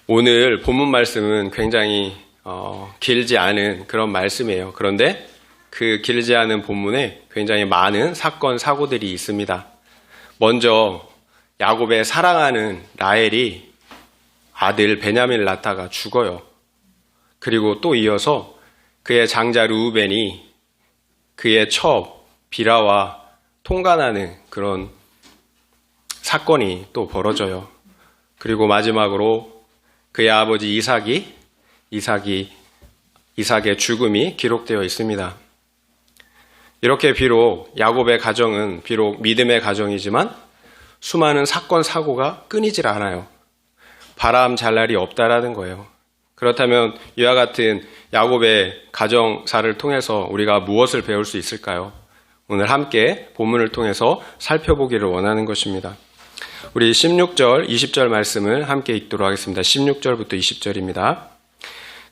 오늘 본문 말씀은 굉장히 길지 않은 그런 말씀이에요. 그런데 그 길지 않은 본문에 굉장히 많은 사건, 사고들이 있습니다. 먼저 야곱의 사랑하는 라헬이 아들 베냐민을 낳다가 죽어요. 그리고 또 이어서 그의 장자 르우벤이 그의 첩 비라와 통간하는 그런 사건이 또 벌어져요. 그리고 마지막으로 그의 아버지 이삭의 죽음이 기록되어 있습니다. 이렇게 비록 야곱의 가정은 비록 믿음의 가정이지만 수많은 사건, 사고가 끊이질 않아요. 바람 잘 날이 없다라는 거예요. 그렇다면 이와 같은 야곱의 가정사를 통해서 우리가 무엇을 배울 수 있을까요? 오늘 함께 본문을 통해서 살펴보기를 원하는 것입니다. 우리 16절, 20절 말씀을 함께 읽도록 하겠습니다. 16절부터 20절입니다.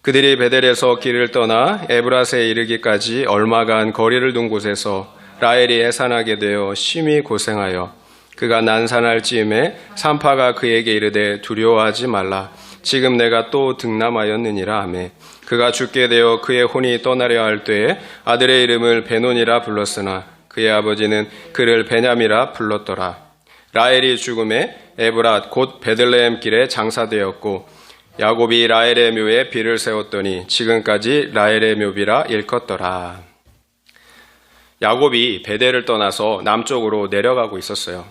그들이 베델에서 길을 떠나 에브라스에 이르기까지 얼마간 거리를 둔 곳에서 라헬이 해산하게 되어 심히 고생하여 그가 난산할 즈음에 산파가 그에게 이르되 두려워하지 말라. 지금 내가 또 등남하였느니라 하매 그가 죽게 되어 그의 혼이 떠나려 할 때에 아들의 이름을 베논이라 불렀으나 그의 아버지는 그를 베냐미라 불렀더라. 라헬이 죽음에 에브랏 곧 베들레헴 길에 장사되었고 야곱이 라헬의 묘에 비를 세웠더니 지금까지 라헬의 묘비라 일컫더라. 야곱이 베델을 떠나서 남쪽으로 내려가고 있었어요.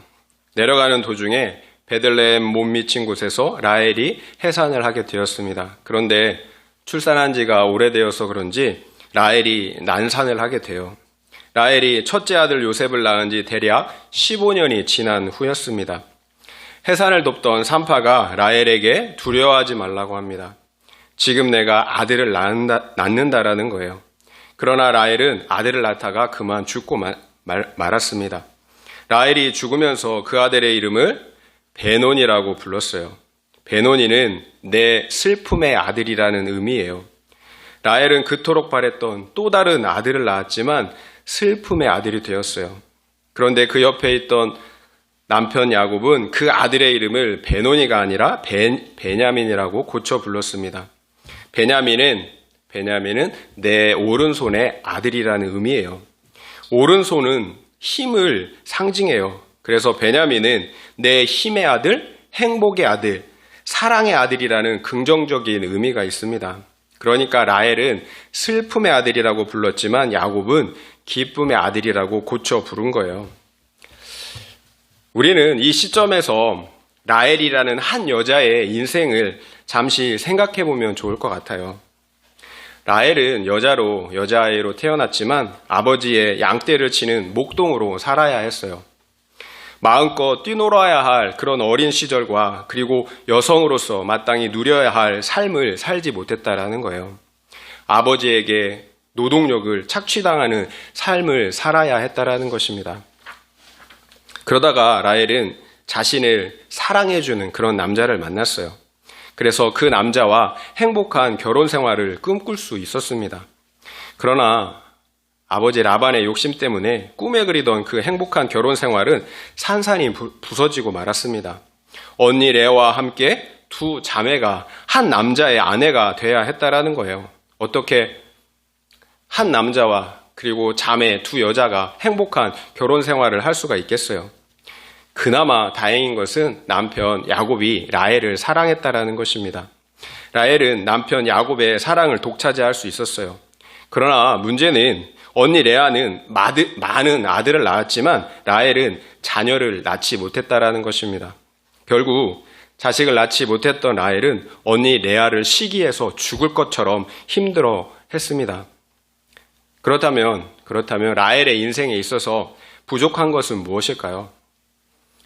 내려가는 도중에 베들레헴 못 미친 곳에서 라헬이 해산을 하게 되었습니다. 그런데 출산한 지가 오래되어서 그런지 라헬이 난산을 하게 돼요. 라헬이 첫째 아들 요셉을 낳은 지 대략 15년이 지난 후였습니다. 해산을 돕던 산파가 라헬에게 두려워하지 말라고 합니다. 지금 내가 아들을 낳는다라는 거예요. 그러나 라헬은 아들을 낳다가 그만 죽고 말았습니다. 라헬이 죽으면서 그 아들의 이름을 베논이라고 불렀어요. 베논이는 내 슬픔의 아들이라는 의미예요. 라헬은 그토록 바랬던 또 다른 아들을 낳았지만 슬픔의 아들이 되었어요. 그런데 그 옆에 있던 남편 야곱은 그 아들의 이름을 베논이가 아니라 베냐민이라고 고쳐 불렀습니다. 베냐민은 내 오른손의 아들이라는 의미예요. 오른손은 힘을 상징해요. 그래서 베냐민은 내 힘의 아들, 행복의 아들, 사랑의 아들이라는 긍정적인 의미가 있습니다. 그러니까 라헬은 슬픔의 아들이라고 불렀지만 야곱은 기쁨의 아들이라고 고쳐 부른 거예요. 우리는 이 시점에서 라헬이라는 한 여자의 인생을 잠시 생각해 보면 좋을 것 같아요. 라헬은 여자아이로 태어났지만 아버지의 양떼를 치는 목동으로 살아야 했어요. 마음껏 뛰놀아야 할 그런 어린 시절과 그리고 여성으로서 마땅히 누려야 할 삶을 살지 못했다라는 거예요. 아버지에게 노동력을 착취당하는 삶을 살아야 했다라는 것입니다. 그러다가 라헬은 자신을 사랑해주는 그런 남자를 만났어요. 그래서 그 남자와 행복한 결혼 생활을 꿈꿀 수 있었습니다. 그러나 아버지 라반의 욕심 때문에 꿈에 그리던 그 행복한 결혼 생활은 산산이 부서지고 말았습니다. 언니 레아와 함께 두 자매가 한 남자의 아내가 돼야 했다라는 거예요. 어떻게 한 남자와 그리고 자매 두 여자가 행복한 결혼 생활을 할 수가 있겠어요? 그나마 다행인 것은 남편 야곱이 라헬을 사랑했다라는 것입니다. 라헬은 남편 야곱의 사랑을 독차지할 수 있었어요. 그러나 문제는 언니 레아는 많은 아들을 낳았지만 라헬은 자녀를 낳지 못했다라는 것입니다. 결국 자식을 낳지 못했던 라헬은 언니 레아를 시기해서 죽을 것처럼 힘들어 했습니다. 그렇다면 라헬의 인생에 있어서 부족한 것은 무엇일까요?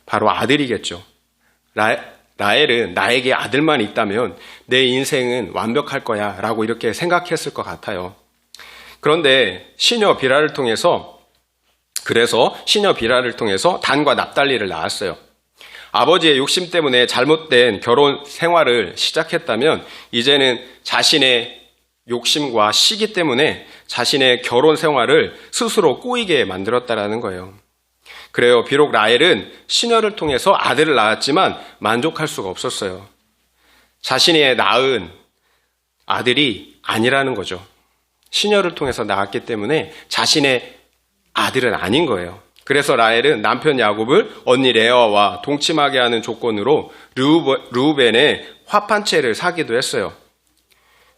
바로 아들이겠죠. 라헬은 나에게 아들만 있다면 내 인생은 완벽할 거야 라고 이렇게 생각했을 것 같아요. 그런데 시녀 비라를 통해서 단과 납달리를 낳았어요. 아버지의 욕심 때문에 잘못된 결혼 생활을 시작했다면 이제는 자신의 욕심과 시기 때문에 자신의 결혼 생활을 스스로 꼬이게 만들었다라는 거예요. 그래요. 비록 라헬은 시녀를 통해서 아들을 낳았지만 만족할 수가 없었어요. 자신이 낳은 아들이 아니라는 거죠. 시녀를 통해서 낳았기 때문에 자신의 아들은 아닌 거예요. 그래서 라헬은 남편 야곱을 언니 레아와 동침하게 하는 조건으로 르우벤의 화판채를 사기도 했어요.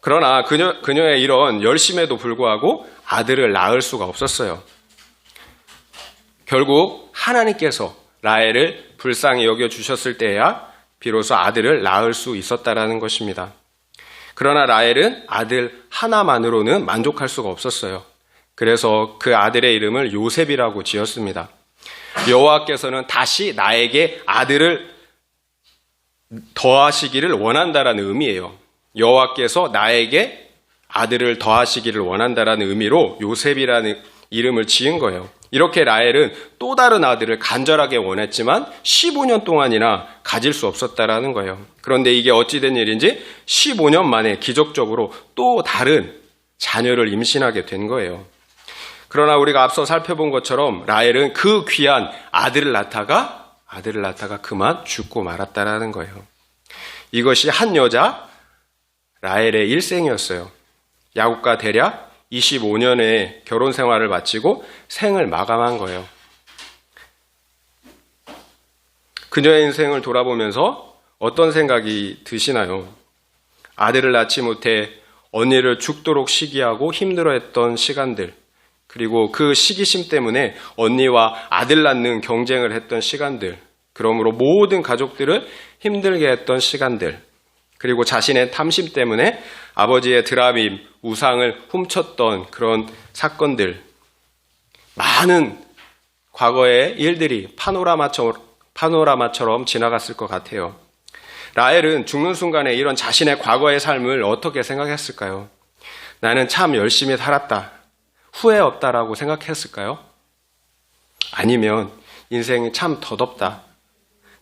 그러나 그녀의 이런 열심에도 불구하고 아들을 낳을 수가 없었어요. 결국 하나님께서 라헬을 불쌍히 여겨주셨을 때야 비로소 아들을 낳을 수 있었다라는 것입니다. 그러나 라헬은 아들 하나만으로는 만족할 수가 없었어요. 그래서 그 아들의 이름을 요셉이라고 지었습니다. 여호와께서는 다시 나에게 아들을 더하시기를 원한다라는 의미예요. 여호와께서 나에게 아들을 더하시기를 원한다라는 의미로 요셉이라는 이름을 지은 거예요. 이렇게 라헬은 또 다른 아들을 간절하게 원했지만 15년 동안이나 가질 수 없었다라는 거예요. 그런데 이게 어찌된 일인지 15년 만에 기적적으로 또 다른 자녀를 임신하게 된 거예요. 그러나 우리가 앞서 살펴본 것처럼 라헬은 그 귀한 아들을 낳다가 그만 죽고 말았다라는 거예요. 이것이 한 여자 라헬의 일생이었어요. 야곱과 대략 25년의 결혼 생활을 마치고 생을 마감한 거예요. 그녀의 인생을 돌아보면서 어떤 생각이 드시나요? 아들을 낳지 못해 언니를 죽도록 시기하고 힘들어했던 시간들, 그리고 그 시기심 때문에 언니와 아들 낳는 경쟁을 했던 시간들, 그러므로 모든 가족들을 힘들게 했던 시간들, 그리고 자신의 탐심 때문에 아버지의 드라빔, 우상을 훔쳤던 그런 사건들, 많은 과거의 일들이 파노라마처럼 지나갔을 것 같아요. 라헬은 죽는 순간에 이런 자신의 과거의 삶을 어떻게 생각했을까요? 나는 참 열심히 살았다, 후회 없다라고 생각했을까요? 아니면 인생이 참 덧없다,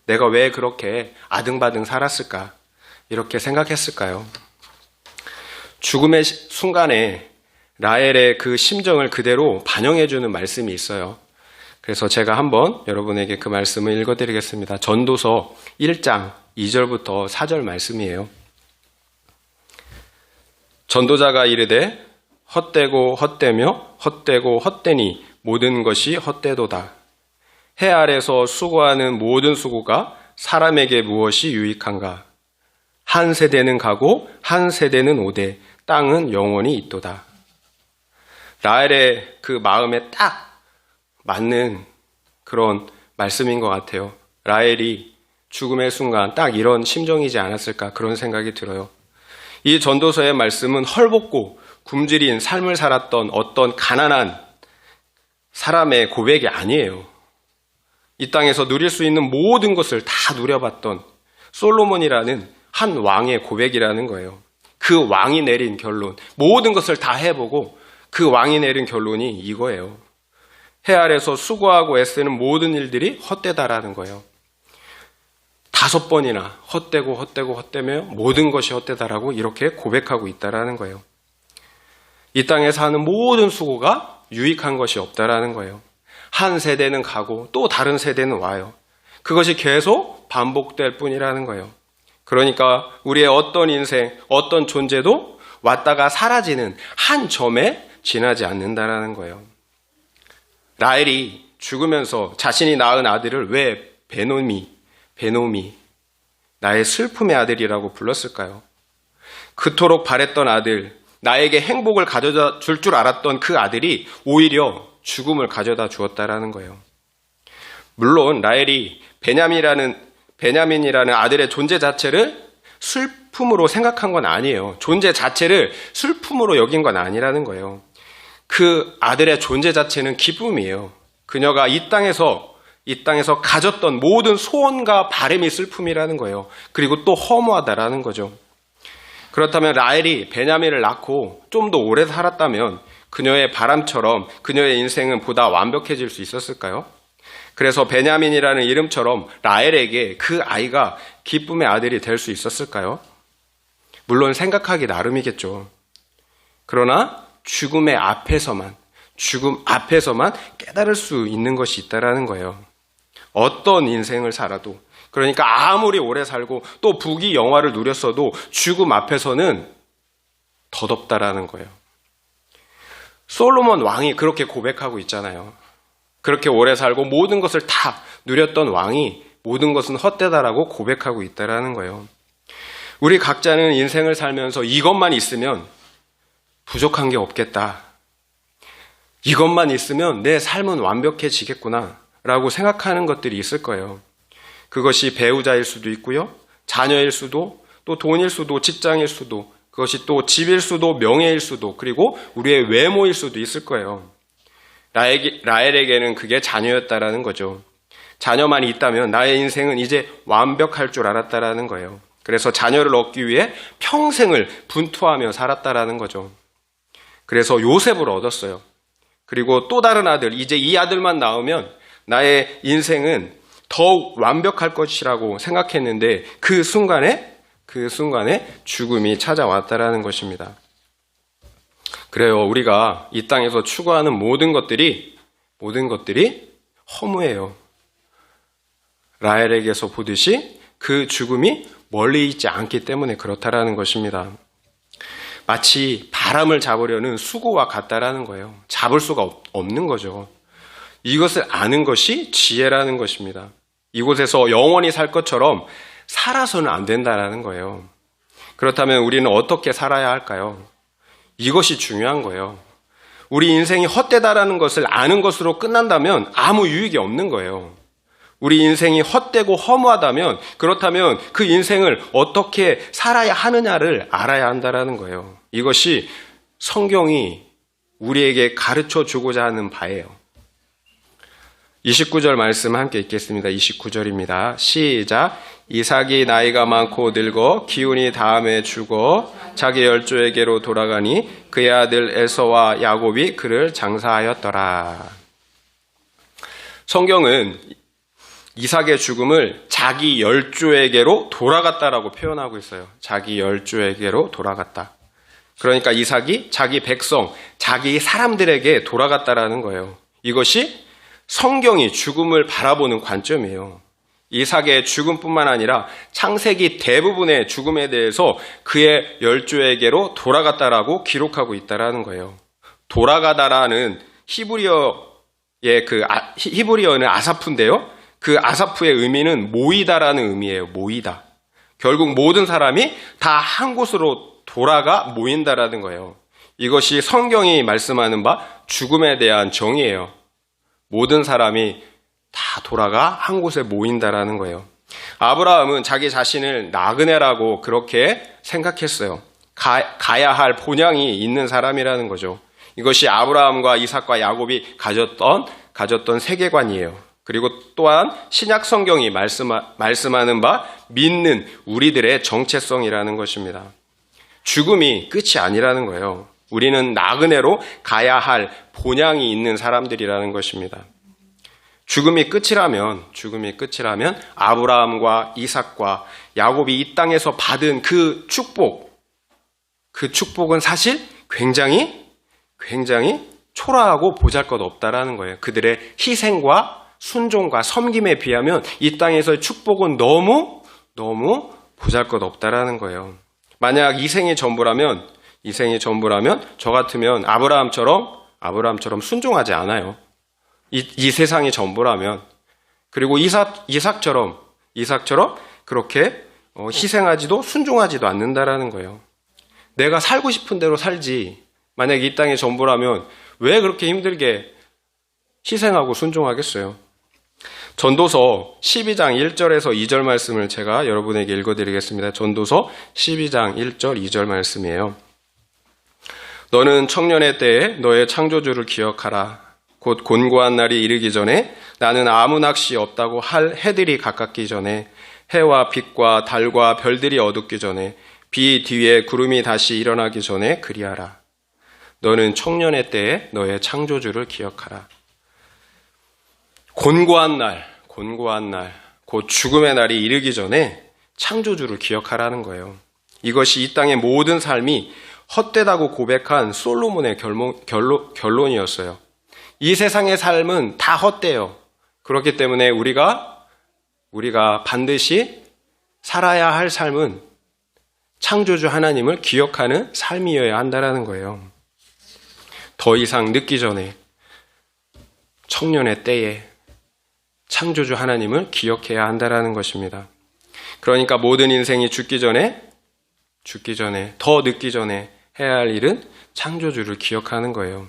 내가 왜 그렇게 아등바등 살았을까, 이렇게 생각했을까요? 죽음의 순간에 라헬의 그 심정을 그대로 반영해주는 말씀이 있어요. 그래서 제가 한번 여러분에게 그 말씀을 읽어드리겠습니다. 전도서 1장 2절부터 4절 말씀이에요. 전도자가 이르되 헛되고 헛되며 헛되고 헛되니 모든 것이 헛되도다. 해 아래서 수고하는 모든 수고가 사람에게 무엇이 유익한가? 한 세대는 가고 한 세대는 오되 땅은 영원히 있도다. 라헬의 그 마음에 딱 맞는 그런 말씀인 것 같아요. 라헬이 죽음의 순간 딱 이런 심정이지 않았을까, 그런 생각이 들어요. 이 전도서의 말씀은 헐벗고 굶주린 삶을 살았던 어떤 가난한 사람의 고백이 아니에요. 이 땅에서 누릴 수 있는 모든 것을 다 누려봤던 솔로몬이라는 한 왕의 고백이라는 거예요. 그 왕이 내린 결론, 모든 것을 다 해보고 그 왕이 내린 결론이 이거예요. 해 아래서 수고하고 애쓰는 모든 일들이 헛되다라는 거예요. 5번이나 헛되며 모든 것이 헛되다라고 이렇게 고백하고 있다라는 거예요. 이 땅에서 하는 모든 수고가 유익한 것이 없다라는 거예요. 한 세대는 가고 또 다른 세대는 와요. 그것이 계속 반복될 뿐이라는 거예요. 그러니까 우리의 어떤 인생, 어떤 존재도 왔다가 사라지는 한 점에 지나지 않는다라는 거예요. 라헬이 죽으면서 자신이 낳은 아들을 왜 베노미, 나의 슬픔의 아들이라고 불렀을까요? 그토록 바랬던 아들, 나에게 행복을 가져다 줄 줄 알았던 그 아들이 오히려 죽음을 가져다 주었다라는 거예요. 물론 라헬이 베냐민이라는 아들의 존재 자체를 슬픔으로 생각한 건 아니에요. 존재 자체를 슬픔으로 여긴 건 아니라는 거예요. 그 아들의 존재 자체는 기쁨이에요. 그녀가 이 땅에서 가졌던 모든 소원과 바람이 슬픔이라는 거예요. 그리고 또 허무하다라는 거죠. 그렇다면 라헬이 베냐민을 낳고 좀 더 오래 살았다면 그녀의 바람처럼 그녀의 인생은 보다 완벽해질 수 있었을까요? 그래서 베냐민이라는 이름처럼 라헬에게 그 아이가 기쁨의 아들이 될 수 있었을까요? 물론 생각하기 나름이겠죠. 그러나 죽음 앞에서만 깨달을 수 있는 것이 있다라는 거예요. 어떤 인생을 살아도 그러니까 아무리 오래 살고 또 부귀 영화를 누렸어도 죽음 앞에서는 덧없다라는 거예요. 솔로몬 왕이 그렇게 고백하고 있잖아요. 그렇게 오래 살고 모든 것을 다 누렸던 왕이 모든 것은 헛되다라고 고백하고 있다라는 거예요. 우리 각자는 인생을 살면서 이것만 있으면 부족한 게 없겠다. 이것만 있으면 내 삶은 완벽해지겠구나 라고 생각하는 것들이 있을 거예요. 그것이 배우자일 수도 있고요. 자녀일 수도, 또 돈일 수도, 직장일 수도, 그것이 또 집일 수도, 명예일 수도, 그리고 우리의 외모일 수도 있을 거예요. 라헬에게는 그게 자녀였다라는 거죠. 자녀만 있다면 나의 인생은 이제 완벽할 줄 알았다라는 거예요. 그래서 자녀를 얻기 위해 평생을 분투하며 살았다라는 거죠. 그래서 요셉을 얻었어요. 그리고 또 다른 아들, 이제 이 아들만 낳으면 나의 인생은 더욱 완벽할 것이라고 생각했는데 그 순간에 죽음이 찾아왔다라는 것입니다. 그래요. 우리가 이 땅에서 추구하는 모든 것들이 허무해요. 라헬에게서 보듯이 그 죽음이 멀리 있지 않기 때문에 그렇다라는 것입니다. 마치 바람을 잡으려는 수고와 같다라는 거예요. 잡을 수가 없는 거죠. 이것을 아는 것이 지혜라는 것입니다. 이곳에서 영원히 살 것처럼 살아서는 안 된다라는 거예요. 그렇다면 우리는 어떻게 살아야 할까요? 이것이 중요한 거예요. 우리 인생이 헛되다라는 것을 아는 것으로 끝난다면 아무 유익이 없는 거예요. 우리 인생이 헛되고 허무하다면, 그렇다면 그 인생을 어떻게 살아야 하느냐를 알아야 한다라는 거예요. 이것이 성경이 우리에게 가르쳐 주고자 하는 바예요. 29절 말씀 함께 읽겠습니다. 29절입니다. 시작. 이삭이 나이가 많고 늙어 기운이 다함에 죽어 자기 열조에게로 돌아가니 그의 아들 에서와 야곱이 그를 장사하였더라. 성경은 이삭의 죽음을 자기 열조에게로 돌아갔다라고 표현하고 있어요. 자기 열조에게로 돌아갔다. 그러니까 이삭이 자기 백성, 자기 사람들에게 돌아갔다라는 거예요. 이것이 성경이 죽음을 바라보는 관점이에요. 이삭의 죽음뿐만 아니라 창세기 대부분의 죽음에 대해서 그의 열조에게로 돌아갔다라고 기록하고 있다라는 거예요. 돌아가다라는 히브리어는 아사프인데요. 그 아사프의 의미는 모이다라는 의미예요. 모이다. 결국 모든 사람이 다 한 곳으로 돌아가 모인다라는 거예요. 이것이 성경이 말씀하는 바 죽음에 대한 정의예요. 모든 사람이 다 돌아가 한 곳에 모인다라는 거예요. 아브라함은 자기 자신을 나그네라고 그렇게 생각했어요. 가야 할 본향이 있는 사람이라는 거죠. 이것이 아브라함과 이삭과 야곱이 가졌던 세계관이에요. 그리고 또한 신약 성경이 말씀하는 바 믿는 우리들의 정체성이라는 것입니다. 죽음이 끝이 아니라는 거예요. 우리는 나그네로 가야 할 본향이 있는 사람들이라는 것입니다. 죽음이 끝이라면 아브라함과 이삭과 야곱이 이 땅에서 받은 그 축복은 사실 굉장히 초라하고 보잘것없다라는 거예요. 그들의 희생과 순종과 섬김에 비하면 이 땅에서의 축복은 너무 보잘것없다라는 거예요. 만약 이생이 전부라면 저 같으면 아브라함처럼 순종하지 않아요. 이 세상이 전부라면. 그리고 이삭처럼 그렇게 희생하지도 순종하지도 않는다라는 거예요. 내가 살고 싶은 대로 살지. 만약 이 땅이 전부라면 왜 그렇게 힘들게 희생하고 순종하겠어요? 전도서 12장 1절에서 2절 말씀을 제가 여러분에게 읽어드리겠습니다. 전도서 12장 1절 2절 말씀이에요. 너는 청년의 때에 너의 창조주를 기억하라. 곧 곤고한 날이 이르기 전에 나는 아무 낚시 없다고 할 해들이 가깝기 전에 해와 빛과 달과 별들이 어둡기 전에 비 뒤에 구름이 다시 일어나기 전에 그리하라. 너는 청년의 때에 너의 창조주를 기억하라. 곤고한 날, 곧 죽음의 날이 이르기 전에 창조주를 기억하라는 거예요. 이것이 이 땅의 모든 삶이 헛되다고 고백한 솔로몬의 결론이었어요. 이 세상의 삶은 다 헛되요. 그렇기 때문에 우리가 우리가 반드시 살아야 할 삶은 창조주 하나님을 기억하는 삶이어야 한다는 거예요. 더 이상 늦기 전에, 청년의 때에 창조주 하나님을 기억해야 한다는 것입니다. 그러니까 모든 인생이 죽기 전에, 더 늦기 전에 해야 할 일은 창조주를 기억하는 거예요.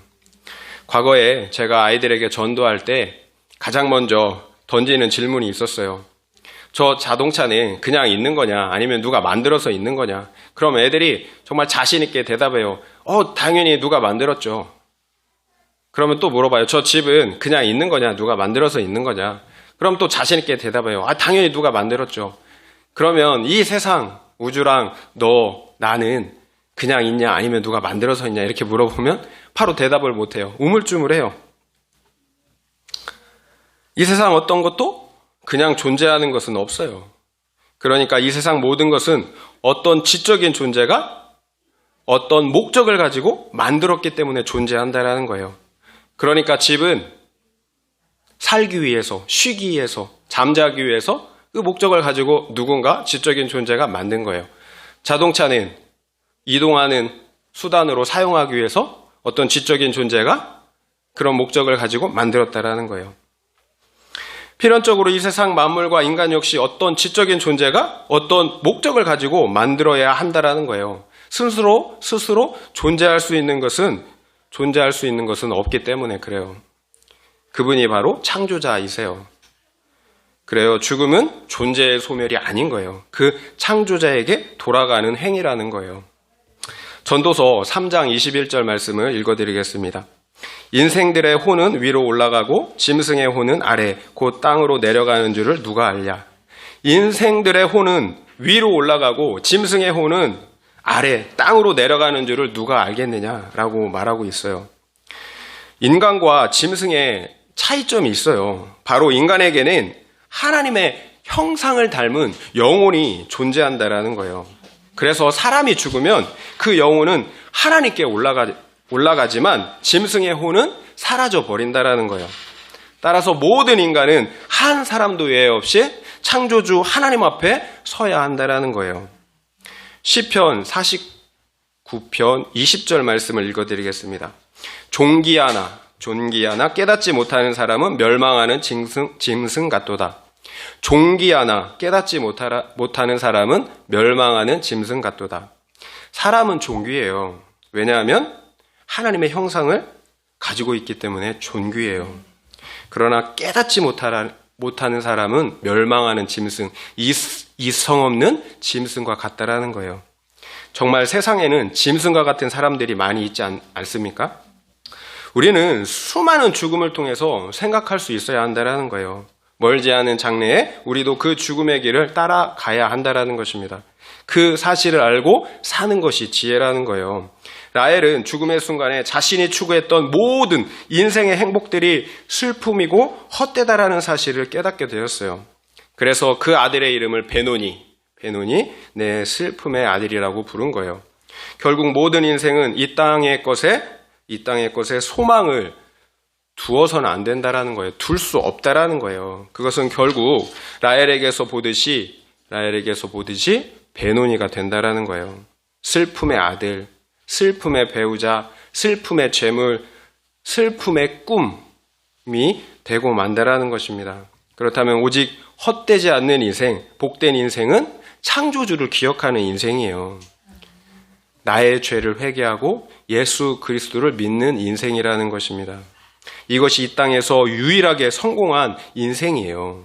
과거에 제가 아이들에게 전도할 때 가장 먼저 던지는 질문이 있었어요. 저 자동차는 그냥 있는 거냐, 아니면 누가 만들어서 있는 거냐? 그럼 애들이 정말 자신 있게 대답해요. 당연히 누가 만들었죠. 그러면 또 물어봐요. 저 집은 그냥 있는 거냐, 누가 만들어서 있는 거냐? 그럼 또 자신 있게 대답해요. 당연히 누가 만들었죠. 그러면 이 세상, 우주랑 나는 그냥 있냐, 아니면 누가 만들어서 있냐, 이렇게 물어보면 바로 대답을 못해요. 우물쭈물해요. 이 세상 어떤 것도 그냥 존재하는 것은 없어요. 그러니까 이 세상 모든 것은 어떤 지적인 존재가 어떤 목적을 가지고 만들었기 때문에 존재한다는 거예요. 그러니까 집은 살기 위해서, 쉬기 위해서, 잠자기 위해서 그 목적을 가지고 누군가 지적인 존재가 만든 거예요. 자동차는 이동하는 수단으로 사용하기 위해서 어떤 지적인 존재가 그런 목적을 가지고 만들었다는 거예요. 필연적으로 이 세상 만물과 인간 역시 어떤 지적인 존재가 어떤 목적을 가지고 만들어야 한다는 거예요. 스스로 존재할 수 있는 것은 없기 때문에 그래요. 그분이 바로 창조자이세요. 그래요. 죽음은 존재의 소멸이 아닌 거예요. 그 창조자에게 돌아가는 행위라는 거예요. 전도서 3장 21절 말씀을 읽어드리겠습니다. 인생들의 혼은 위로 올라가고 짐승의 혼은 아래 곧 땅으로 내려가는 줄을 누가 알랴. 인생들의 혼은 위로 올라가고 짐승의 혼은 아래 땅으로 내려가는 줄을 누가 알겠느냐라고 말하고 있어요. 인간과 짐승의 차이점이 있어요. 바로 인간에게는 하나님의 형상을 닮은 영혼이 존재한다라는 거예요. 그래서 사람이 죽으면 그 영혼은 하나님께 올라가지만 짐승의 혼은 사라져 버린다라는 거예요. 따라서 모든 인간은 한 사람도 예외 없이 창조주 하나님 앞에 서야 한다라는 거예요. 시편 49편 20절 말씀을 읽어드리겠습니다. 존귀하나 깨닫지 못하는 사람은 멸망하는 짐승 같도다. 존귀하나 깨닫지 못하는 사람은 멸망하는 짐승 같도다. 사람은 존귀해요. 왜냐하면 하나님의 형상을 가지고 있기 때문에 존귀해요. 그러나 깨닫지 못하는 사람은 멸망하는 짐승, 이성 없는 짐승과 같다라는 거예요. 정말 세상에는 짐승과 같은 사람들이 많이 있지 않습니까? 우리는 수많은 죽음을 통해서 생각할 수 있어야 한다는 거예요. 멀지 않은 장래에 우리도 그 죽음의 길을 따라가야 한다는 것입니다. 그 사실을 알고 사는 것이 지혜라는 거예요. 라헬은 죽음의 순간에 자신이 추구했던 모든 인생의 행복들이 슬픔이고 헛되다라는 사실을 깨닫게 되었어요. 그래서 그 아들의 이름을 베노니 내 슬픔의 아들이라고 부른 거예요. 결국 모든 인생은 이 땅의 것에 소망을 두어서는 안 된다라는 거예요. 둘 수 없다라는 거예요. 그것은 결국 라헬에게서 보듯이 베노니가 된다라는 거예요. 슬픔의 아들, 슬픔의 배우자, 슬픔의 재물, 슬픔의 꿈이 되고 만다라는 것입니다. 그렇다면 오직 헛되지 않는 인생, 복된 인생은 창조주를 기억하는 인생이에요. 나의 죄를 회개하고 예수 그리스도를 믿는 인생이라는 것입니다. 이것이 이 땅에서 유일하게 성공한 인생이에요.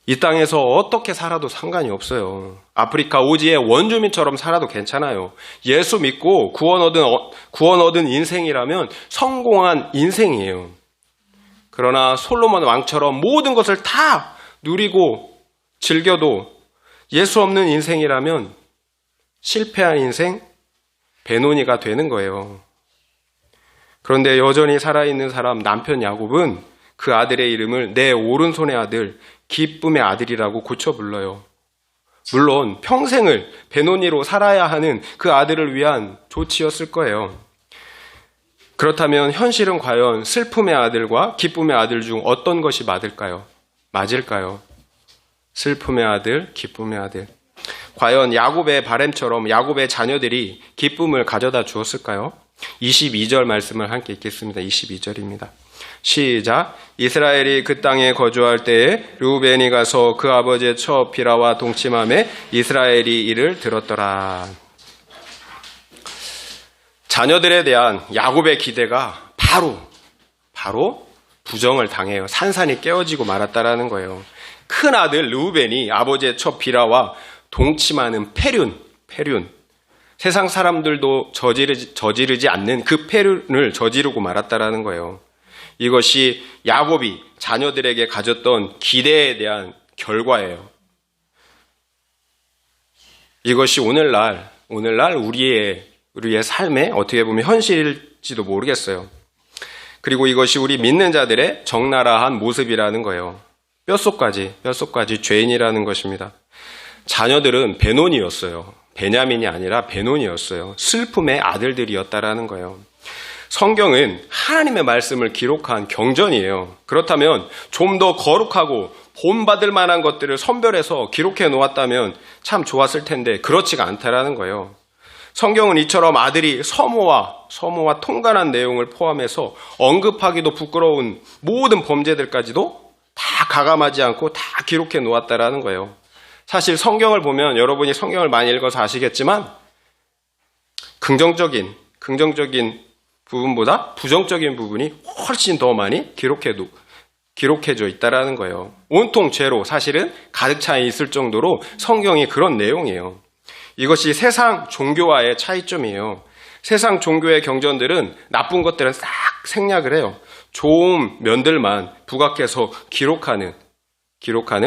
이 땅에서 어떻게 살아도 상관이 없어요. 아프리카 오지의 원주민처럼 살아도 괜찮아요. 예수 믿고 구원 얻은 인생이라면 성공한 인생이에요. 그러나 솔로몬 왕처럼 모든 것을 다 누리고 즐겨도 예수 없는 인생이라면 실패한 인생, 베노니가 되는 거예요. 그런데 여전히 살아있는 사람 남편 야곱은 그 아들의 이름을 내 오른손의 아들, 기쁨의 아들이라고 고쳐 불러요. 물론 평생을 베노니로 살아야 하는 그 아들을 위한 조치였을 거예요. 그렇다면 현실은 과연 슬픔의 아들과 기쁨의 아들 중 어떤 것이 맞을까요? 슬픔의 아들, 기쁨의 아들. 과연 야곱의 바램처럼 야곱의 자녀들이 기쁨을 가져다 주었을까요? 22절 말씀을 함께 읽겠습니다. 22절입니다. 시작. 이스라엘이 그 땅에 거주할 때에 르우벤이 가서 그 아버지의 처 비라와 동침함에 이스라엘이 이를 들었더라. 자녀들에 대한 야곱의 기대가 바로 부정을 당해요. 산산이 깨어지고 말았다라는 거예요. 큰 아들 르우벤이 아버지의 처 비라와 동침하는 페륜, 세상 사람들도 저지르지 않는 그 페륜을 저지르고 말았다라는 거예요. 이것이 야곱이 자녀들에게 가졌던 기대에 대한 결과예요. 이것이 오늘날 우리의 삶에 어떻게 보면 현실일지도 모르겠어요. 그리고 이것이 우리 믿는 자들의 적나라한 모습이라는 거예요. 뼛속까지 죄인이라는 것입니다. 자녀들은 베논이었어요. 베냐민이 아니라 베논이었어요. 슬픔의 아들들이었다라는 거예요. 성경은 하나님의 말씀을 기록한 경전이에요. 그렇다면 좀 더 거룩하고 본받을 만한 것들을 선별해서 기록해 놓았다면 참 좋았을 텐데 그렇지가 않다라는 거예요. 성경은 이처럼 아들이 서모와 통관한 내용을 포함해서 언급하기도 부끄러운 모든 범죄들까지도 다 가감하지 않고 다 기록해 놓았다라는 거예요. 사실 성경을 보면 여러분이 성경을 많이 읽어서 아시겠지만 긍정적인 부분보다 부정적인 부분이 훨씬 더 많이 기록해져 있다라는 거예요. 온통 죄로 사실은 가득 차 있을 정도로 성경이 그런 내용이에요. 이것이 세상 종교와의 차이점이에요. 세상 종교의 경전들은 나쁜 것들은 싹 생략을 해요. 좋은 면들만 부각해서 기록하는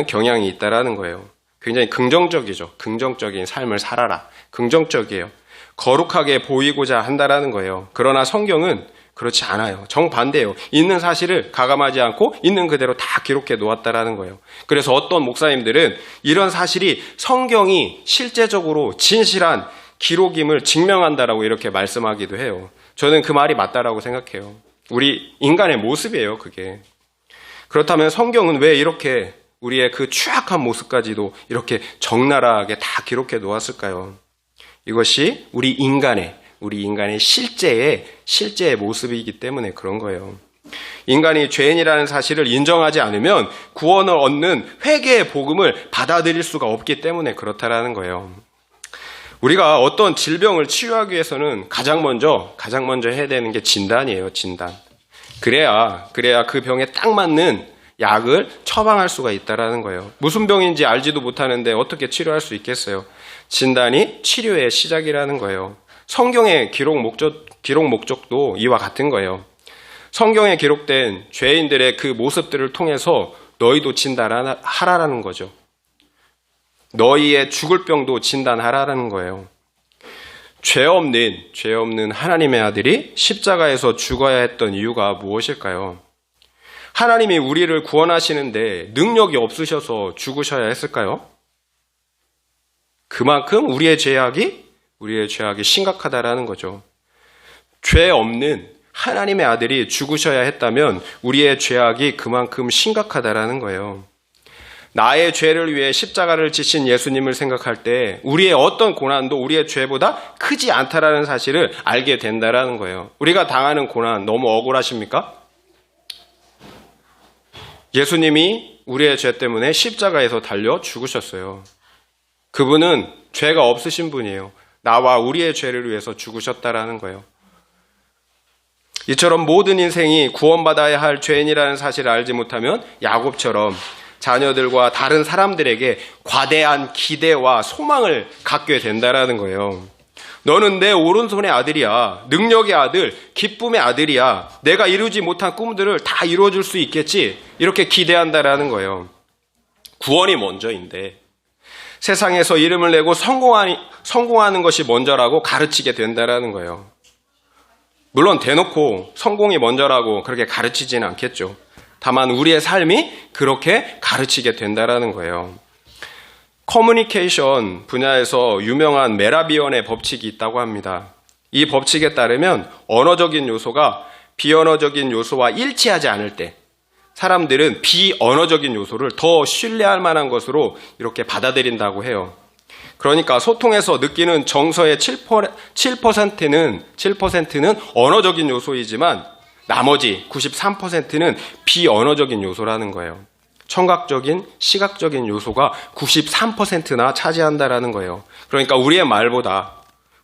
경향이 있다라는 거예요. 굉장히 긍정적이죠. 긍정적인 삶을 살아라. 긍정적이에요. 거룩하게 보이고자 한다라는 거예요. 그러나 성경은 그렇지 않아요. 정반대예요. 있는 사실을 가감하지 않고 있는 그대로 다 기록해 놓았다라는 거예요. 그래서 어떤 목사님들은 이런 사실이 성경이 실제적으로 진실한 기록임을 증명한다라고 이렇게 말씀하기도 해요. 저는 그 말이 맞다라고 생각해요. 우리 인간의 모습이에요, 그게. 그렇다면 성경은 왜 이렇게 우리의 그 취약한 모습까지도 이렇게 적나라하게 다 기록해 놓았을까요? 이것이 우리 인간의 실제의 모습이기 때문에 그런 거예요. 인간이 죄인이라는 사실을 인정하지 않으면 구원을 얻는 회개의 복음을 받아들일 수가 없기 때문에 그렇다라는 거예요. 우리가 어떤 질병을 치유하기 위해서는 가장 먼저 해야 되는 게 진단이에요, 진단. 그래야 그 병에 딱 맞는 약을 처방할 수가 있다라는 거예요. 무슨 병인지 알지도 못하는데 어떻게 치료할 수 있겠어요? 진단이 치료의 시작이라는 거예요. 성경의 기록 목적도 이와 같은 거예요. 성경에 기록된 죄인들의 그 모습들을 통해서 너희도 진단하라는 거죠. 너희의 죽을 병도 진단하라는 거예요. 죄 없는 하나님의 아들이 십자가에서 죽어야 했던 이유가 무엇일까요? 하나님이 우리를 구원하시는데 능력이 없으셔서 죽으셔야 했을까요? 그만큼 우리의 죄악이 심각하다라는 거죠. 죄 없는 하나님의 아들이 죽으셔야 했다면 우리의 죄악이 그만큼 심각하다라는 거예요. 나의 죄를 위해 십자가를 지신 예수님을 생각할 때 우리의 어떤 고난도 우리의 죄보다 크지 않다라는 사실을 알게 된다라는 거예요. 우리가 당하는 고난 너무 억울하십니까? 예수님이 우리의 죄 때문에 십자가에서 달려 죽으셨어요. 그분은 죄가 없으신 분이에요. 나와 우리의 죄를 위해서 죽으셨다라는 거예요. 이처럼 모든 인생이 구원받아야 할 죄인이라는 사실을 알지 못하면 야곱처럼 자녀들과 다른 사람들에게 과대한 기대와 소망을 갖게 된다라는 거예요. 너는 내 오른손의 아들이야. 능력의 아들, 기쁨의 아들이야. 내가 이루지 못한 꿈들을 다 이루어줄 수 있겠지. 이렇게 기대한다라는 거예요. 구원이 먼저인데 세상에서 이름을 내고 성공하는 것이 먼저라고 가르치게 된다라는 거예요. 물론 대놓고 성공이 먼저라고 그렇게 가르치지는 않겠죠. 다만 우리의 삶이 그렇게 가르치게 된다라는 거예요. 커뮤니케이션 분야에서 유명한 메라비언의 법칙이 있다고 합니다. 이 법칙에 따르면 언어적인 요소가 비언어적인 요소와 일치하지 않을 때, 사람들은 비언어적인 요소를 더 신뢰할 만한 것으로 이렇게 받아들인다고 해요. 그러니까 소통에서 느끼는 정서의 7%는 언어적인 요소이지만 나머지 93%는 비언어적인 요소라는 거예요. 청각적인, 시각적인 요소가 93%나 차지한다라는 거예요. 그러니까 우리의 말보다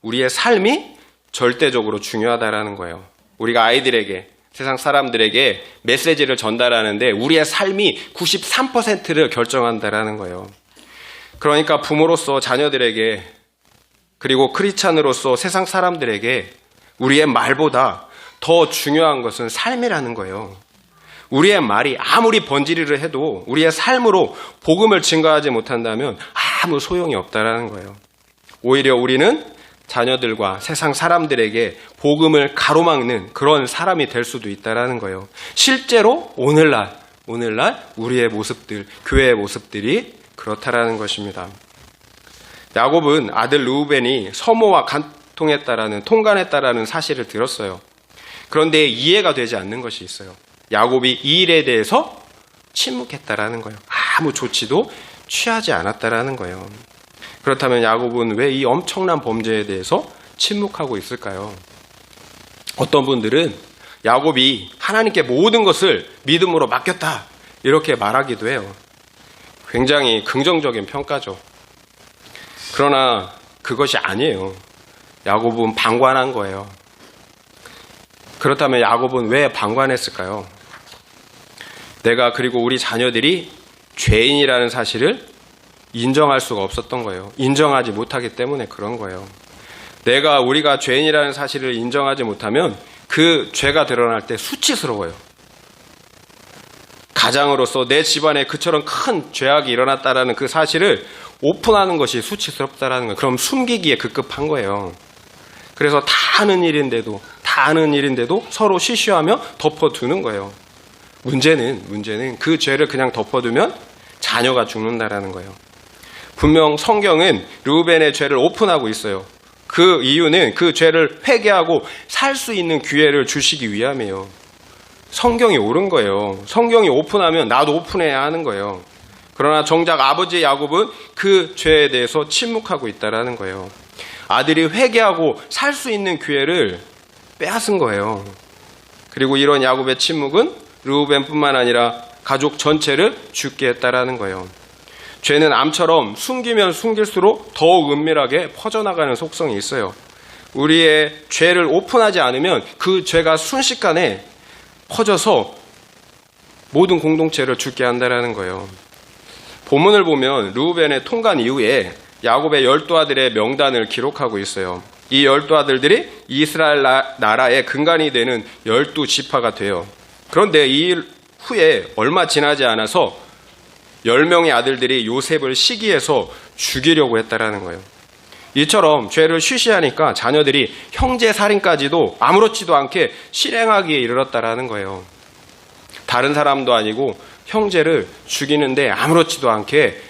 우리의 삶이 절대적으로 중요하다라는 거예요. 우리가 아이들에게, 세상 사람들에게 메시지를 전달하는데 우리의 삶이 93%를 결정한다라는 거예요. 그러니까 부모로서 자녀들에게, 그리고 크리스찬으로서 세상 사람들에게 우리의 말보다 더 중요한 것은 삶이라는 거예요. 우리의 말이 아무리 번지르르 해도 우리의 삶으로 복음을 증거하지 못한다면 아무 소용이 없다라는 거예요. 오히려 우리는 자녀들과 세상 사람들에게 복음을 가로막는 그런 사람이 될 수도 있다라는 거예요. 실제로 오늘날 우리의 모습들, 교회의 모습들이 그렇다라는 것입니다. 야곱은 아들 르우벤이 서모와 통관했다라는 사실을 들었어요. 그런데 이해가 되지 않는 것이 있어요. 야곱이 이 일에 대해서 침묵했다라는 거예요. 아무 조치도 취하지 않았다라는 거예요. 그렇다면 야곱은 왜 이 엄청난 범죄에 대해서 침묵하고 있을까요? 어떤 분들은 야곱이 하나님께 모든 것을 믿음으로 맡겼다 이렇게 말하기도 해요. 굉장히 긍정적인 평가죠. 그러나 그것이 아니에요. 야곱은 방관한 거예요. 그렇다면 야곱은 왜 방관했을까요? 내가, 그리고 우리 자녀들이 죄인이라는 사실을 인정할 수가 없었던 거예요. 인정하지 못하기 때문에 그런 거예요. 우리가 죄인이라는 사실을 인정하지 못하면 그 죄가 드러날 때 수치스러워요. 가장으로서 내 집안에 그처럼 큰 죄악이 일어났다라는 그 사실을 오픈하는 것이 수치스럽다라는 거예요. 그럼 숨기기에 급급한 거예요. 그래서 다 아는 일인데도 서로 시시하며 덮어두는 거예요. 문제는 그 죄를 그냥 덮어두면 자녀가 죽는다라는 거예요. 분명 성경은 르우벤의 죄를 오픈하고 있어요. 그 이유는 그 죄를 회개하고 살 수 있는 기회를 주시기 위함이에요. 성경이 옳은 거예요. 성경이 오픈하면 나도 오픈해야 하는 거예요. 그러나 정작 아버지 야곱은 그 죄에 대해서 침묵하고 있다라는 거예요. 아들이 회개하고 살 수 있는 기회를 빼앗은 거예요. 그리고 이런 야곱의 침묵은 르우벤뿐만 아니라 가족 전체를 죽게 했다라는 거예요. 죄는 암처럼 숨기면 숨길수록 더욱 은밀하게 퍼져나가는 속성이 있어요. 우리의 죄를 오픈하지 않으면 그 죄가 순식간에 퍼져서 모든 공동체를 죽게 한다라는 거예요. 본문을 보면 르우벤의 통관 이후에 야곱의 12아들의 명단을 기록하고 있어요. 이 12아들들이 이스라엘 나라의 근간이 되는 12지파가 돼요. 그런데 이 일 후에 얼마 지나지 않아서 10명의 아들들이 요셉을 시기해서 죽이려고 했다라는 거예요. 이처럼 죄를 쉬쉬하니까 자녀들이 형제 살인까지도 아무렇지도 않게 실행하기에 이르렀다라는 거예요. 다른 사람도 아니고 형제를 죽이는데 아무렇지도 않게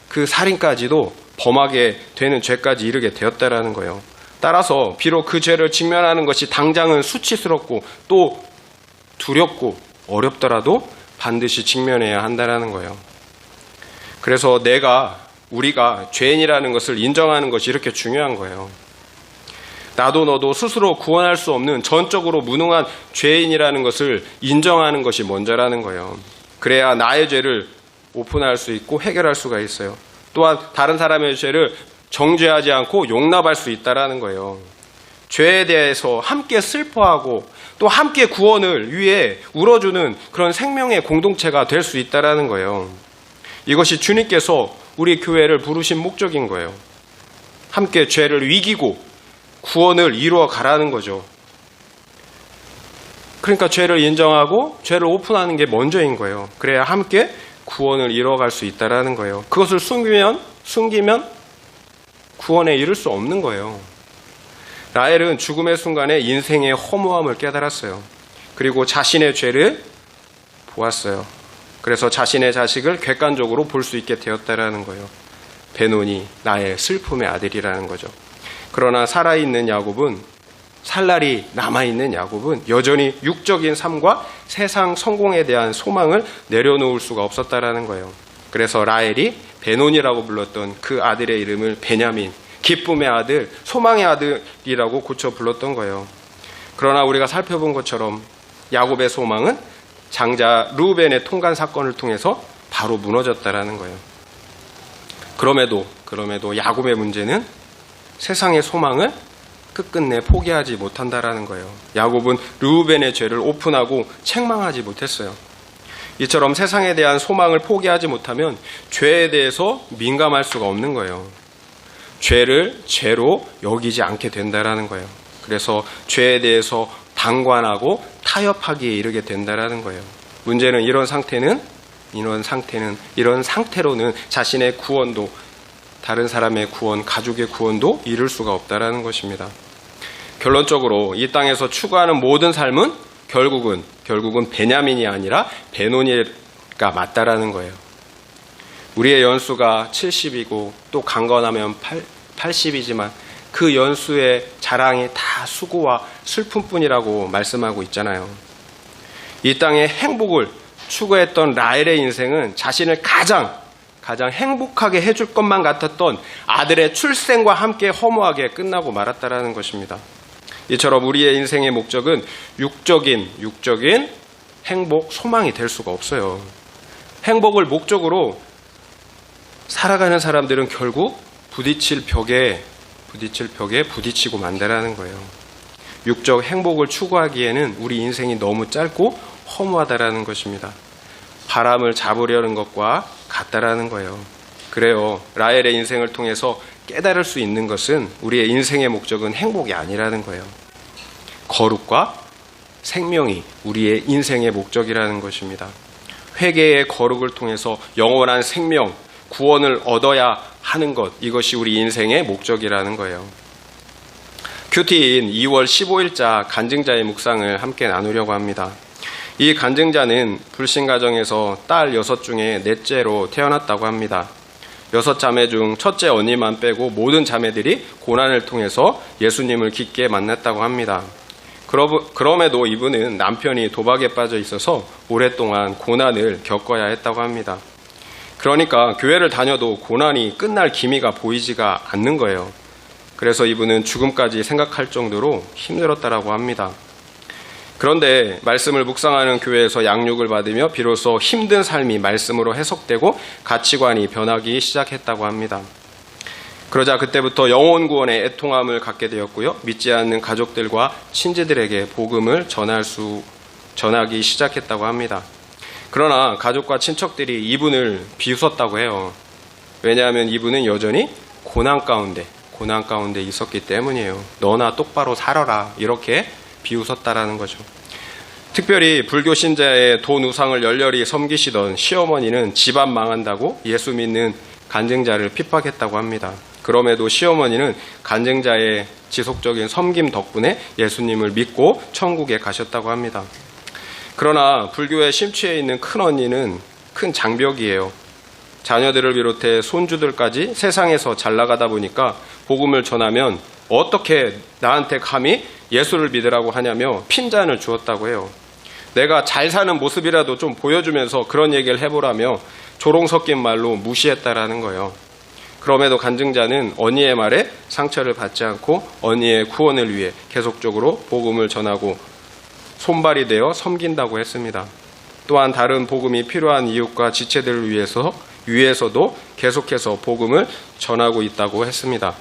그 살인까지도 범하게 되는 죄까지 이르게 되었다라는 거예요. 따라서 비록 그 죄를 직면하는 것이 당장은 수치스럽고 또 두렵고 어렵더라도 반드시 직면해야 한다라는 거예요. 그래서 우리가 죄인이라는 것을 인정하는 것이 이렇게 중요한 거예요. 나도 너도 스스로 구원할 수 없는 전적으로 무능한 죄인이라는 것을 인정하는 것이 먼저라는 거예요. 그래야 나의 죄를 오픈할 수 있고 해결할 수가 있어요. 또한 다른 사람의 죄를 정죄하지 않고 용납할 수 있다라는 거예요. 죄에 대해서 함께 슬퍼하고 또 함께 구원을 위해 울어주는 그런 생명의 공동체가 될 수 있다라는 거예요. 이것이 주님께서 우리 교회를 부르신 목적인 거예요. 함께 죄를 이기고 구원을 이루어 가라는 거죠. 그러니까 죄를 인정하고 죄를 오픈하는 게 먼저인 거예요. 그래야 함께 구원을 이루어갈 수 있다라는 거예요. 그것을 숨기면 구원에 이를 수 없는 거예요. 라헬은 죽음의 순간에 인생의 허무함을 깨달았어요. 그리고 자신의 죄를 보았어요. 그래서 자신의 자식을 객관적으로 볼 수 있게 되었다라는 거예요. 베논이 나의 슬픔의 아들이라는 거죠. 그러나 살아있는 야곱은 살 날이 남아있는 야곱은 여전히 육적인 삶과 세상 성공에 대한 소망을 내려놓을 수가 없었다라는 거예요. 그래서 라헬이 베논이라고 불렀던 그 아들의 이름을 베냐민, 기쁨의 아들, 소망의 아들이라고 고쳐 불렀던 거예요. 그러나 우리가 살펴본 것처럼 야곱의 소망은 장자 르우벤의 통간 사건을 통해서 바로 무너졌다라는 거예요. 그럼에도 야곱의 문제는 세상의 소망을 끝끝내 포기하지 못한다라는 거예요. 야곱은 르우벤의 죄를 오픈하고 책망하지 못했어요. 이처럼 세상에 대한 소망을 포기하지 못하면 죄에 대해서 민감할 수가 없는 거예요. 죄를 죄로 여기지 않게 된다라는 거예요. 그래서 죄에 대해서 방관하고 타협하기에 이르게 된다라는 거예요. 문제는 이런 상태로는 자신의 구원도, 다른 사람의 구원, 가족의 구원도 이룰 수가 없다라는 것입니다. 결론적으로 이 땅에서 추구하는 모든 삶은 결국은 베냐민이 아니라 베노니가 맞다라는 거예요. 우리의 연수가 70이고 또 강건하면 80이지만 그 연수의 자랑이 다 수고와 슬픔뿐이라고 말씀하고 있잖아요. 이 땅의 행복을 추구했던 라헬의 인생은 자신을 가장 행복하게 해줄 것만 같았던 아들의 출생과 함께 허무하게 끝나고 말았다라는 것입니다. 이처럼 우리의 인생의 목적은 육적인 행복, 소망이 될 수가 없어요. 행복을 목적으로 살아가는 사람들은 결국 부딪힐 벽에 부딪히고 만다라는 거예요. 육적 행복을 추구하기에는 우리 인생이 너무 짧고 허무하다라는 것입니다. 바람을 잡으려는 것과 같다라는 거예요. 그래요. 라헬의 인생을 통해서 깨달을 수 있는 것은 우리의 인생의 목적은 행복이 아니라는 거예요. 거룩과 생명이 우리의 인생의 목적이라는 것입니다. 회개의 거룩을 통해서 영원한 생명, 구원을 얻어야 하는 것, 이것이 우리 인생의 목적이라는 거예요. 큐티인 2월 15일자 간증자의 묵상을 함께 나누려고 합니다. 이 간증자는 불신 가정에서 딸 6 중에 넷째로 태어났다고 합니다. 6자매 중 첫째 언니만 빼고 모든 자매들이 고난을 통해서 예수님을 깊게 만났다고 합니다. 그럼에도 이분은 남편이 도박에 빠져 있어서 오랫동안 고난을 겪어야 했다고 합니다. 그러니까 교회를 다녀도 고난이 끝날 기미가 보이지가 않는 거예요. 그래서 이분은 죽음까지 생각할 정도로 힘들었다라고 합니다. 그런데 말씀을 묵상하는 교회에서 양육을 받으며 비로소 힘든 삶이 말씀으로 해석되고 가치관이 변하기 시작했다고 합니다. 그러자 그때부터 영혼 구원의 애통함을 갖게 되었고요. 믿지 않는 가족들과 친지들에게 복음을 전하기 시작했다고 합니다. 그러나 가족과 친척들이 이분을 비웃었다고 해요. 왜냐하면 이분은 여전히 고난 가운데 있었기 때문이에요. 너나 똑바로 살아라, 이렇게 비웃었다라는 거죠. 특별히 불교 신자의 돈 우상을 열렬히 섬기시던 시어머니는 집안 망한다고 예수 믿는 간증자를 핍박했다고 합니다. 그럼에도 시어머니는 간증자의 지속적인 섬김 덕분에 예수님을 믿고 천국에 가셨다고 합니다. 그러나 불교에 심취해 있는 큰언니는 큰 장벽이에요. 자녀들을 비롯해 손주들까지 세상에서 잘 나가다 보니까 복음을 전하면 어떻게 나한테 감히 예수를 믿으라고 하냐며 핀잔을 주었다고 해요. 내가 잘 사는 모습이라도 좀 보여주면서 그런 얘기를 해보라며 조롱 섞인 말로 무시했다라는 거예요. 그럼에도 간증자는 언니의 말에 상처를 받지 않고 언니의 구원을 위해 계속적으로 복음을 전하고 손발이 되어 섬긴다고 했습니다. 또한 다른 복음이 필요한 이웃과 지체들을 위해서도 계속해서 복음을 전하고 있다고 했습니다.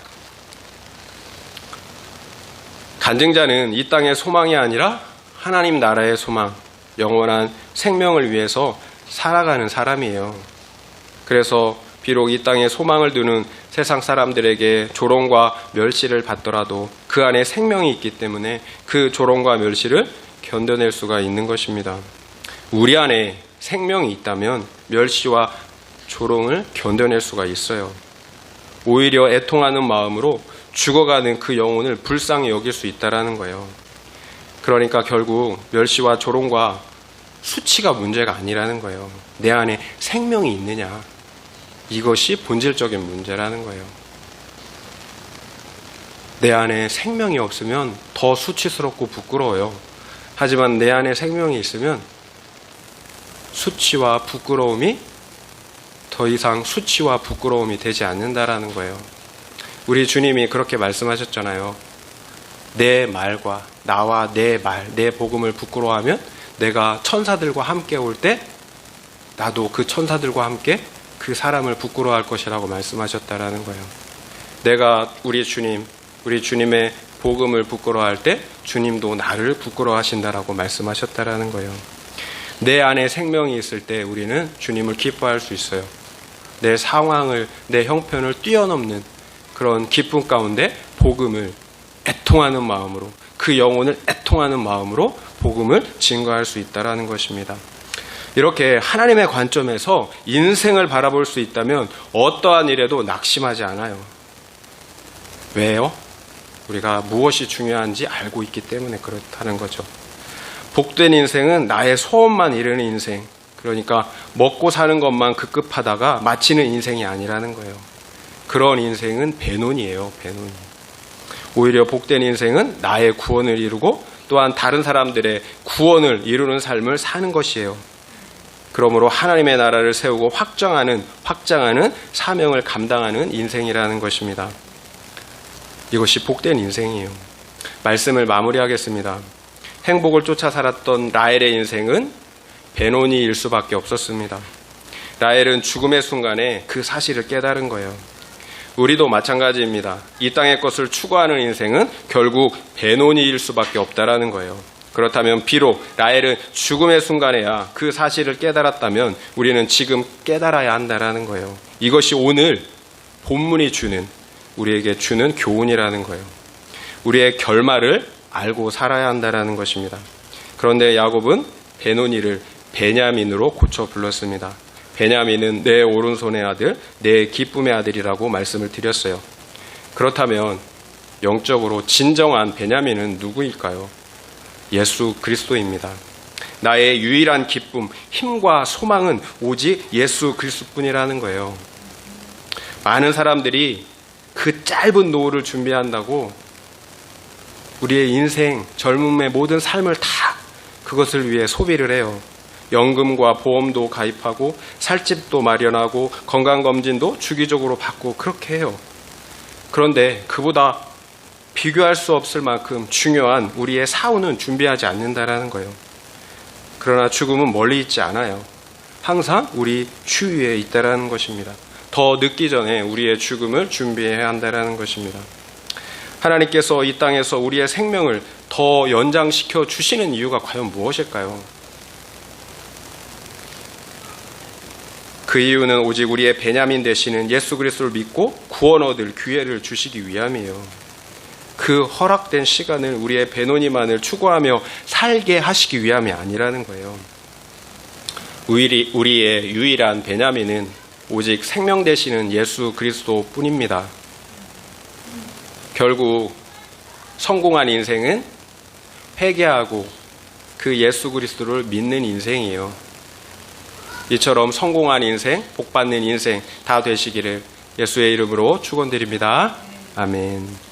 간증자는 이 땅의 소망이 아니라 하나님 나라의 소망, 영원한 생명을 위해서 살아가는 사람이에요. 그래서 비록 이 땅에 소망을 두는 세상 사람들에게 조롱과 멸시를 받더라도 그 안에 생명이 있기 때문에 그 조롱과 멸시를 견뎌낼 수가 있는 것입니다. 우리 안에 생명이 있다면 멸시와 조롱을 견뎌낼 수가 있어요. 오히려 애통하는 마음으로 죽어가는 그 영혼을 불쌍히 여길 수 있다는 거예요. 그러니까 결국 멸시와 조롱과 수치가 문제가 아니라는 거예요. 내 안에 생명이 있느냐, 이것이 본질적인 문제라는 거예요. 내 안에 생명이 없으면 더 수치스럽고 부끄러워요. 하지만 내 안에 생명이 있으면 수치와 부끄러움이 더 이상 수치와 부끄러움이 되지 않는다라는 거예요. 우리 주님이 그렇게 말씀하셨잖아요. 내 말과 나와 내 말, 내 복음을 부끄러워하면 내가 천사들과 함께 올 때 나도 그 천사들과 함께 그 사람을 부끄러워할 것이라고 말씀하셨다라는 거예요. 내가 우리 주님의 복음을 부끄러워할 때 주님도 나를 부끄러워하신다라고 말씀하셨다라는 거예요. 내 안에 생명이 있을 때 우리는 주님을 기뻐할 수 있어요. 내 상황을, 내 형편을 뛰어넘는 그런 기쁨 가운데 복음을 애통하는 마음으로, 그 영혼을 애통하는 마음으로 복음을 증거할 수 있다라는 것입니다. 이렇게 하나님의 관점에서 인생을 바라볼 수 있다면 어떠한 일에도 낙심하지 않아요. 왜요? 우리가 무엇이 중요한지 알고 있기 때문에 그렇다는 거죠. 복된 인생은 나의 소원만 이루는 인생, 그러니까 먹고 사는 것만 급급하다가 마치는 인생이 아니라는 거예요. 그런 인생은 배논이에요. 배논. 오히려 복된 인생은 나의 구원을 이루고 또한 다른 사람들의 구원을 이루는 삶을 사는 것이에요. 그러므로 하나님의 나라를 세우고 확장하는 사명을 감당하는 인생이라는 것입니다. 이것이 복된 인생이에요. 말씀을 마무리하겠습니다. 행복을 쫓아 살았던 라헬의 인생은 배논이일 수밖에 없었습니다. 라헬은 죽음의 순간에 그 사실을 깨달은 거예요. 우리도 마찬가지입니다. 이 땅의 것을 추구하는 인생은 결국 배논이일 수밖에 없다라는 거예요. 그렇다면 비록 라헬은 죽음의 순간에야 그 사실을 깨달았다면 우리는 지금 깨달아야 한다라는 거예요. 이것이 오늘 본문이 우리에게 주는 교훈이라는 거예요. 우리의 결말을 알고 살아야 한다라는 것입니다. 그런데 야곱은 베노니를 베냐민으로 고쳐 불렀습니다. 베냐민은 내 오른손의 아들, 내 기쁨의 아들이라고 말씀을 드렸어요. 그렇다면 영적으로 진정한 베냐민은 누구일까요? 예수 그리스도입니다. 나의 유일한 기쁨, 힘과 소망은 오직 예수 그리스도뿐이라는 거예요. 많은 사람들이 그 짧은 노후를 준비한다고 우리의 인생, 젊음의 모든 삶을 다 그것을 위해 소비를 해요. 연금과 보험도 가입하고 살집도 마련하고 건강검진도 주기적으로 받고 그렇게 해요. 그런데 그보다 비교할 수 없을 만큼 중요한 우리의 사후는 준비하지 않는다라는 거예요. 그러나 죽음은 멀리 있지 않아요. 항상 우리 주위에 있다라는 것입니다. 더 늦기 전에 우리의 죽음을 준비해야 한다라는 것입니다. 하나님께서 이 땅에서 우리의 생명을 더 연장시켜 주시는 이유가 과연 무엇일까요? 그 이유는 오직 우리의 베냐민 되시는 예수 그리스도를 믿고 구원 얻을 기회를 주시기 위함이에요. 그 허락된 시간을 우리의 베노니만을 추구하며 살게 하시기 위함이 아니라는 거예요. 우리의 유일한 베냐민은 오직 생명 되시는 예수 그리스도 뿐입니다. 결국 성공한 인생은 회개하고 그 예수 그리스도를 믿는 인생이에요. 이처럼 성공한 인생, 복받는 인생 다 되시기를 예수의 이름으로 축원드립니다. 아멘.